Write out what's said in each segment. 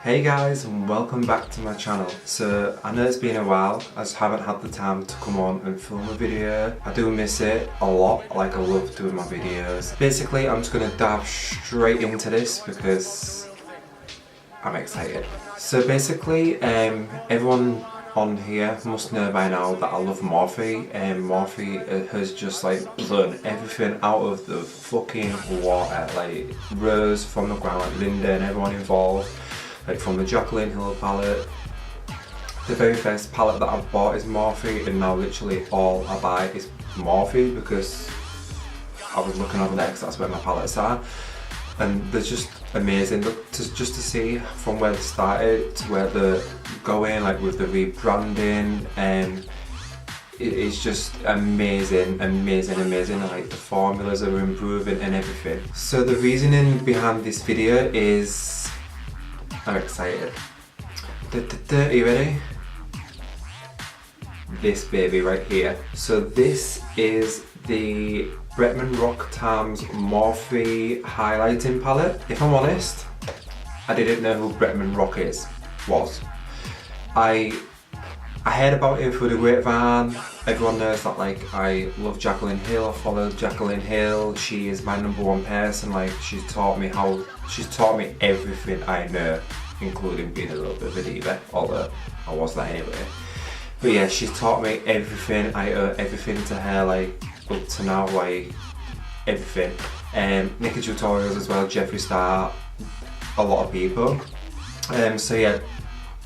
Hey guys, and welcome back to my channel. So I know it's been a while, I just haven't had the time to come on and film a video. I do miss it a lot, like I love doing my videos. Basically I'm just going to dive straight into this because I'm excited. So basically everyone on here must know by now that I love Morphe, and Morphe has just like blown everything out of the fucking water, like rose from the ground, like Linda and everyone involved. Like from the Jaclyn Hill palette. The very first palette that I've bought is Morphe, and now literally all I buy is Morphe because I was looking over there because that's where my palettes are. And they're just amazing. Just to see from where they started to where they're going, like with the rebranding, and it's just amazing. Like the formulas are improving and everything. So the reasoning behind this video is I'm excited. Are you ready? This baby right here. So this is the Bretman Rock Times Morphe highlighting palette. If I'm honest, I didn't know who Bretman Rock was. I heard about it through the grapevine. Everyone knows that like I love Jaclyn Hill. I follow Jaclyn Hill. She is my #1 person. Like she's taught me everything I know, including being a little bit of a diva, although I was that anyway. But yeah, she's taught me everything. I owe everything to her, like up to now, like everything. Making tutorials as well, Jeffree Star, a lot of people. So yeah,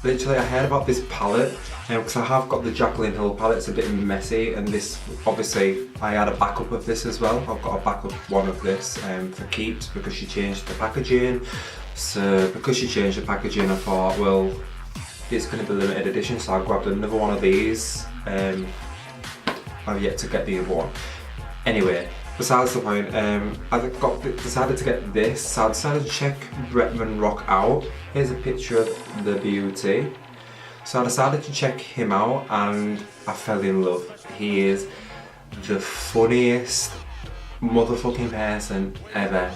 literally I heard about this palette because I have got the Jaclyn Hill palette. It's a bit messy, and this obviously I had a backup of this as well. I've got a backup one of this for keeps because she changed the packaging. So because she changed the packaging, I thought, well, it's going to be limited edition, so I grabbed another one of these. I've yet to get the other one. Anyway, besides the point, I decided to get this, so I decided to check Bretman Rock out. Here's a picture of the beauty. So I decided to check him out and I fell in love. He is the funniest motherfucking person ever.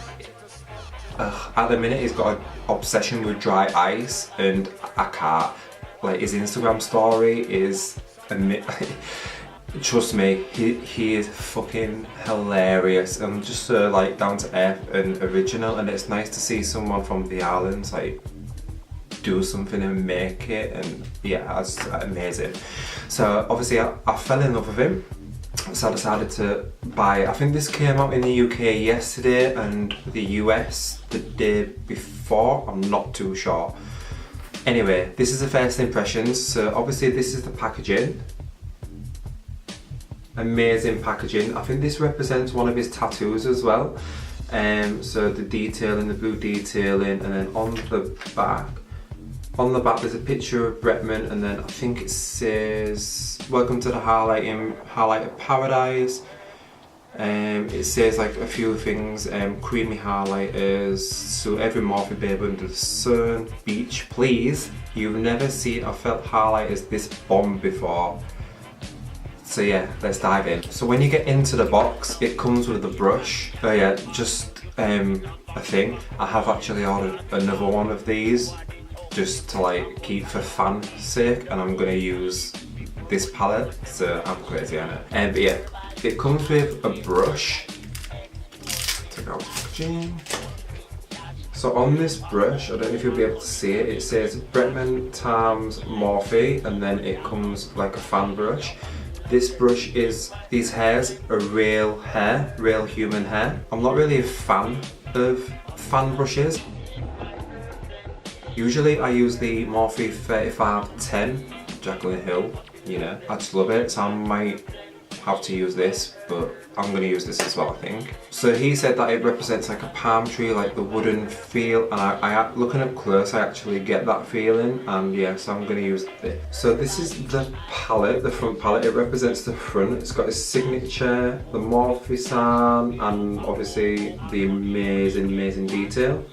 At the minute he's got an obsession with dry ice and I can't. Like his Instagram story is, trust me, he is fucking hilarious and just so like down to earth and original, and it's nice to see someone from the islands like do something and make it, and yeah, that's amazing. So obviously I fell in love with him. So I decided to buy, I think this came out in the UK yesterday and the US the day before, I'm not too sure. Anyway, this is the first impressions. So obviously this is the packaging. Amazing packaging. I think this represents one of his tattoos as well. So the detailing, the blue detailing, and then on the back there's a picture of Bretman, and then I think it says welcome to the highlighted paradise. It says like a few things, creamy highlighters, so every Morphe babe under the sun, beach please. You've never seen or felt highlighters this bomb before. So yeah, let's dive in. So when you get into the box, it comes with a brush. Oh yeah, just a thing. I have actually ordered another one of these just to like keep for fun sake, and I'm gonna use this palette, so I'm crazy on it. But yeah, it comes with a brush. Take out the packaging. So on this brush, I don't know if you'll be able to see it, it says Bretman times Morphe, and then it comes like a fan brush. This brush is, these hairs are real hair, real human hair. I'm not really a fan of fan brushes. Usually I use the Morphe 3510 Jaclyn Hill, you know, I just love it, so I might have to use this, but I'm going to use this as well, I think. So he said that it represents like a palm tree, like the wooden feel, and I looking up close I actually get that feeling, and yeah, so I'm going to use this. So this is the palette, the front palette. It represents the front. It's got his signature, the Morphe sign, and obviously the amazing detail.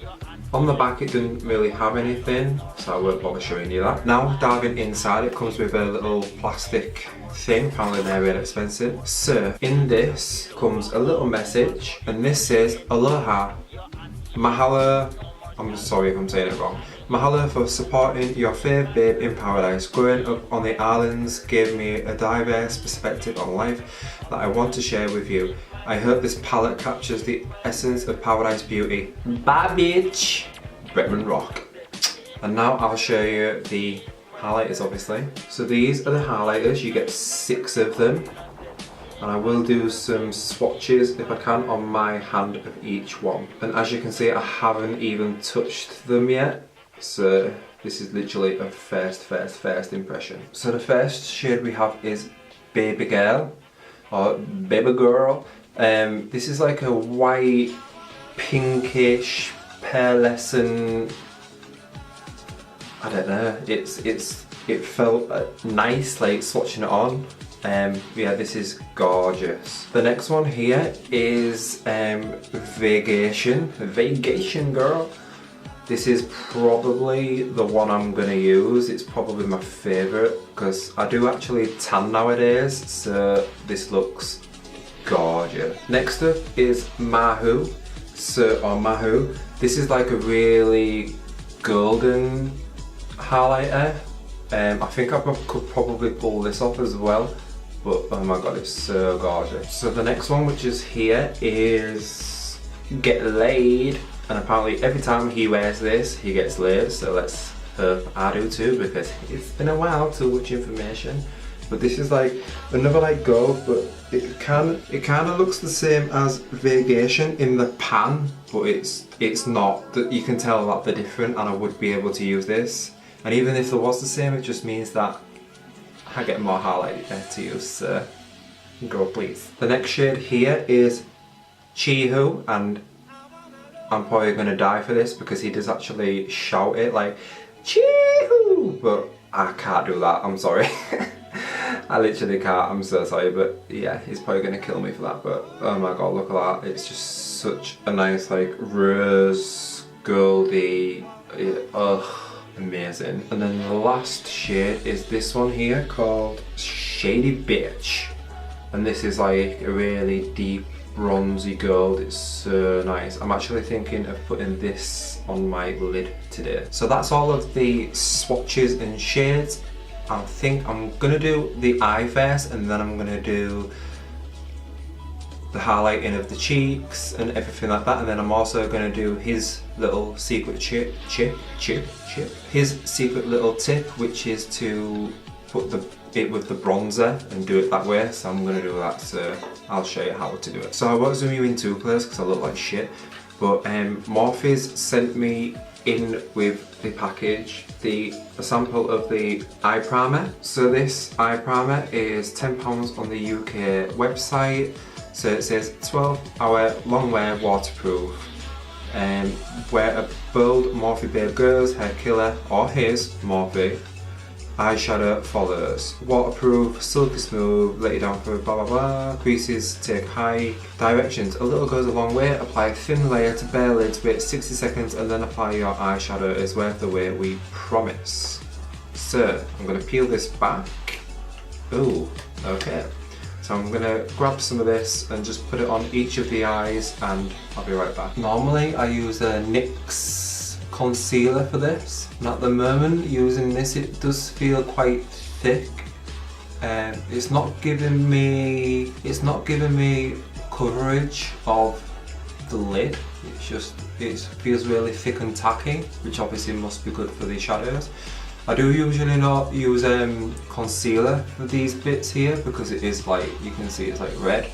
On the back it didn't really have anything, so I won't bother showing you that. Now diving inside, it comes with a little plastic thing, apparently they're really expensive. So in this comes a little message, and this says ALOHA, mahalo, I'm sorry if I'm saying it wrong. Mahalo for supporting your fave babe in paradise. Growing up on the islands gave me a diverse perspective on life that I want to share with you. I hope this palette captures the essence of paradise beauty. Bye bitch! Bretman Rock. And now I'll show you the highlighters, obviously. So these are the highlighters, you get 6 of them. And I will do some swatches if I can on my hand of each one. And as you can see, I haven't even touched them yet. So this is literally a first impression. So the first shade we have is Baby Girl, or Baby Girl. This is like a white, pinkish, pearlescent, I don't know, it felt nice like swatching it on. Yeah, this is gorgeous. The next one here is Vacation Girl. This is probably the one I'm gonna use. It's probably my favourite because I do actually tan nowadays, so this looks gorgeous. Next up is Mahu. Mahu. This is like a really golden highlighter. I think I could probably pull this off as well, but oh my god, it's so gorgeous. So the next one, which is here, is Get Laid, and apparently every time he wears this he gets laid, so let's hope I do too, because it's been a while to watch information. But this is like another like gold, but it kind of looks the same as Vacation in the pan, but it's not. You can tell that they're different, and I would be able to use this. And even if it was the same, it just means that I get more highlight to use, so go please. The next shade here is Chihu, and I'm probably going to die for this because he does actually shout it like Chihu, but I can't do that, I'm sorry. I literally can't, I'm so sorry, but yeah, he's probably going to kill me for that, but oh my god, look at that, it's just such a nice like rose, goldy, ugh. Amazing. And then the last shade is this one here called Shady Bitch, and this is like a really deep bronzy gold. It's so nice. I'm actually thinking of putting this on my lid today. So that's all of the swatches and shades. I think I'm gonna do the eye first, and then I'm gonna do the highlighting of the cheeks and everything like that, and then I'm also going to do his little secret his secret little tip, which is to put it with the bronzer and do it that way. So I'm going to do that, so I'll show you how to do it. So I won't zoom you in too close because I look like shit, but Morphe's sent me in with the package a sample of the eye primer. So this eye primer is £10 on the UK website. So it says 12-hour long wear waterproof. Where a bold Morphe babe goes, her killer, or his, Morphe, eyeshadow follows. Waterproof, silky smooth, let you down for blah blah blah, creases take high. Directions, a little goes a long way, apply a thin layer to bare lids, wait 60 seconds and then apply your eyeshadow is worth the wait, we promise. So, I'm going to peel this back. Ooh, okay. So I'm going to grab some of this and just put it on each of the eyes, and I'll be right back. Normally I use a NYX concealer for this, and at the moment using this it does feel quite thick. It's not giving me coverage of the lid. It feels really thick and tacky, which obviously must be good for the shadows. I do usually not use concealer for these bits here because it is like, you can see it's like red,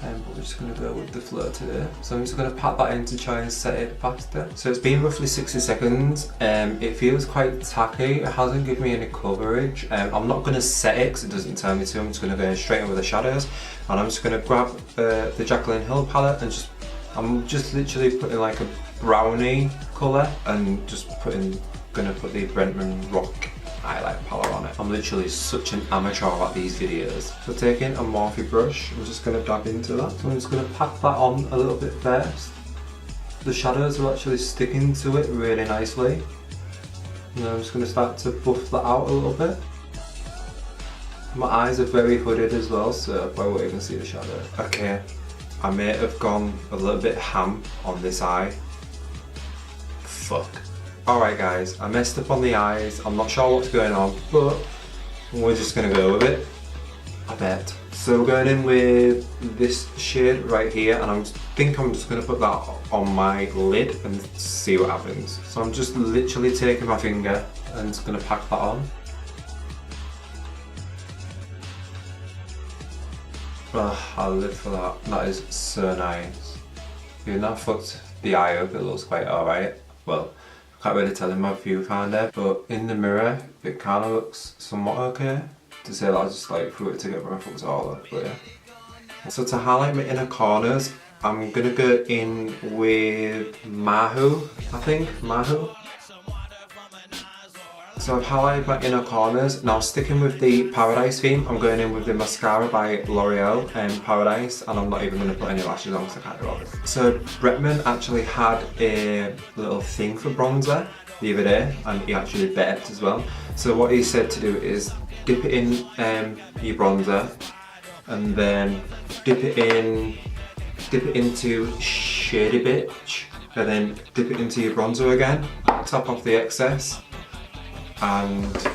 but we're just going to go with the flow today. So I'm just going to pat that in to try and set it faster. So it's been roughly 60 seconds, it feels quite tacky, it hasn't given me any coverage. I'm not going to set it because it doesn't tell me to, I'm just going to go straight in with the shadows, and I'm just going to grab the Jaclyn Hill palette and I'm just literally putting like a brownie colour and just gonna put the Bretman Rock highlight palette on it. I'm literally such an amateur at these videos. So taking a Morphe brush, I'm just gonna dab into that. So I'm just gonna pat that on a little bit first. The shadows are actually sticking to it really nicely. And then I'm just gonna start to buff that out a little bit. My eyes are very hooded as well, so I probably won't even see the shadow. Okay, I may have gone a little bit ham on this eye. fuck. Alright guys, I messed up on the eyes. I'm not sure what's going on, but we're just gonna go with it, I bet. So we're going in with this shade right here, and I think I'm just gonna put that on my lid and see what happens. So I'm just literally taking my finger and just gonna pack that on. Oh, I'll live for that. That is so nice. Even though I fucked the eye up, it looks quite alright. Well, I can't really tell in my viewfinder, but in the mirror, it kind of looks somewhat okay. To say that I just like threw it together and fucked it all up, but yeah. So to highlight my inner corners, I'm gonna go in with Mahu, I think, Mahu. So I've highlighted my inner corners. Now sticking with the Paradise theme, I'm going in with the mascara by L'Oreal and Paradise, and I'm not even going to put any lashes on because I can't do it. So Bretman actually had a little thing for bronzer the other day, and he actually bet as well. So what he said to do is dip it in your bronzer, and then dip it into Shady Bitch, and then dip it into your bronzer again, top off the excess, and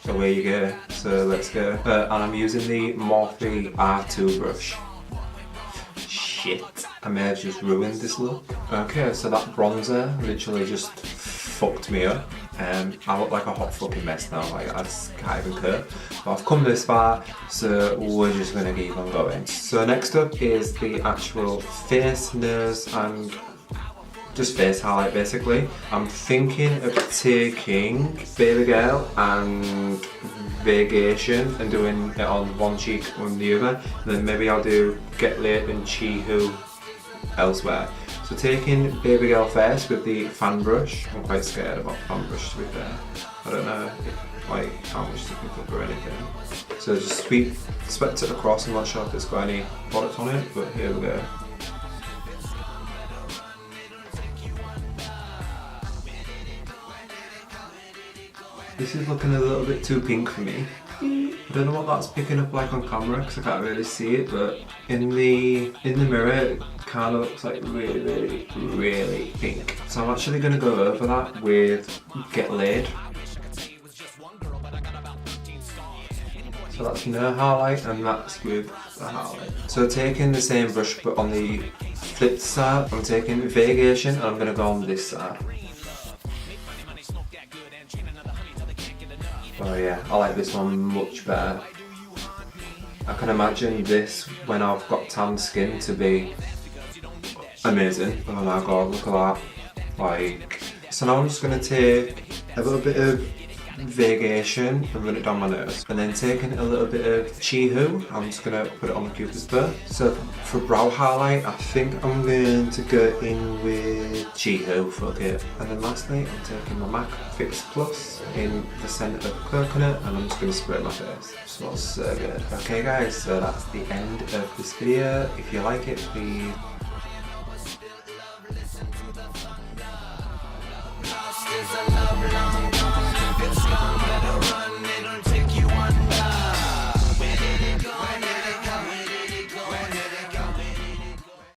away you go. So let's go. And I'm using the Morphe R2 brush. Shit, I may have just ruined this look. Okay, so that bronzer literally just fucked me up. I look like a hot fucking mess now, like I just can't even care. But I've come this far, so we're just gonna keep on going. So next up is the actual face, nose and just face highlight basically. I'm thinking of taking Baby Girl and Vacation and doing it on one cheek on the other. And then maybe I'll do Get Late and Chi-Hu elsewhere. So taking Baby Girl first with the fan brush. I'm quite scared about fan brush to be fair. I don't know if, like how much to pick up or anything. So just swept it across. I'm not sure if it's got any product on it, but here we go. This is looking a little bit too pink for me. I don't know what that's picking up like on camera because I can't really see it, but in the mirror it kind of looks like really pink. So I'm actually going to go over that with Get Laid. So that's no highlight and that's with the highlight. So taking the same brush but on the flipped side, I'm taking Vacation and I'm going to go on this side. Oh yeah, I like this one much better. I can imagine this when I've got tan skin to be amazing. Oh my god, look at that. Like, so now I'm just going to take a little bit of Vacation and run it down my nose. And then taking a little bit of Chi-Hu, I'm just going to put it on the cupid's bow. So for brow highlight, I think I'm going to go in with Chi-Hu, fuck it. And then lastly, I'm taking my MAC Fix Plus in the centre of coconut and I'm just going to spray my face. It smells so good. Okay guys, so that's the end of this video. If you like it, please it's